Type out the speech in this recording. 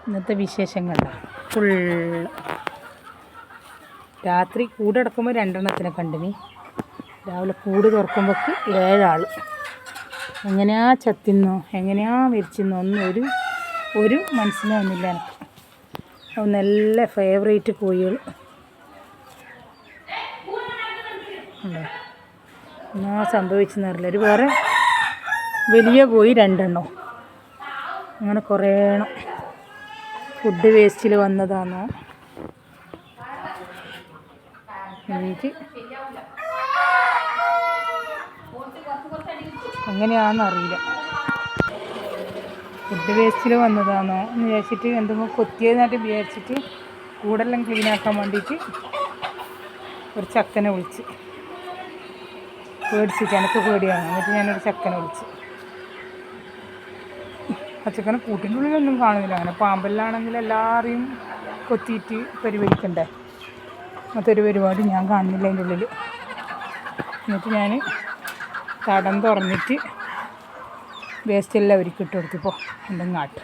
ഇന്നത്തെ വിശേഷങ്ങൾ ഫുള്ള് രാത്രി കൂടടക്കുമ്പോൾ 2 കണ്ടിനി. രാവിലെ കൂട് തുറക്കുമ്പോൾക്ക് 7 ആൾ. എങ്ങനെയാ ചത്തിന്നോ എങ്ങനെയാ മരിച്ചെന്നോ ഒന്നും ഒരു മനസ്സിലാവുന്നില്ല എനിക്ക്. അത് നല്ല ഫേവറേറ്റ് കോഴികൾ ഉണ്ടോ. എന്നാ സംഭവിച്ചെന്ന് അറിയില്ല. ഒരു വേറെ വലിയ കോഴി 2 അങ്ങനെ കുറേ എണ്ണം. ഫുഡ് വേസ്റ്റിൽ വന്നതാണോ എനിക്ക് എങ്ങനെയാണെന്നറിയില്ല. ഫുഡ് വേസ്റ്റിൽ വന്നതാണോ എന്ന് വിചാരിച്ചിട്ട് എന്തെങ്കിലും കൊത്തിയതായിട്ട് വിചാരിച്ചിട്ട് കൂടെല്ലാം ക്ലീനാക്കാൻ വേണ്ടിയിട്ട് ഒരു ചക്കനെ വിളിച്ച് പേടിച്ചിട്ട് എനിക്ക് പേടിയാണ്. എന്നിട്ട് ഞാനൊരു ചക്കനെ വിളിച്ച്. ആ ചക്കനെ കൂട്ടിൻ്റെ ഉള്ളിലൊന്നും കാണുന്നില്ല. അങ്ങനെ പാമ്പെല്ലാണെങ്കിൽ എല്ലാവരെയും കൊത്തിയിട്ട് പരിപാലിക്കണ്ടേ. അങ്ങനത്തെ ഒരു പരിപാടി ഞാൻ കാണുന്നില്ല അതിൻ്റെ ഉള്ളിൽ. എന്നിട്ട് ഞാൻ തടം തുറന്നിട്ട് വേസ്റ്റെല്ലാം ഒരുക്കി ഇട്ട് കൊടുത്തിപ്പോൾ എന്തെങ്കിലും ആട്ട്.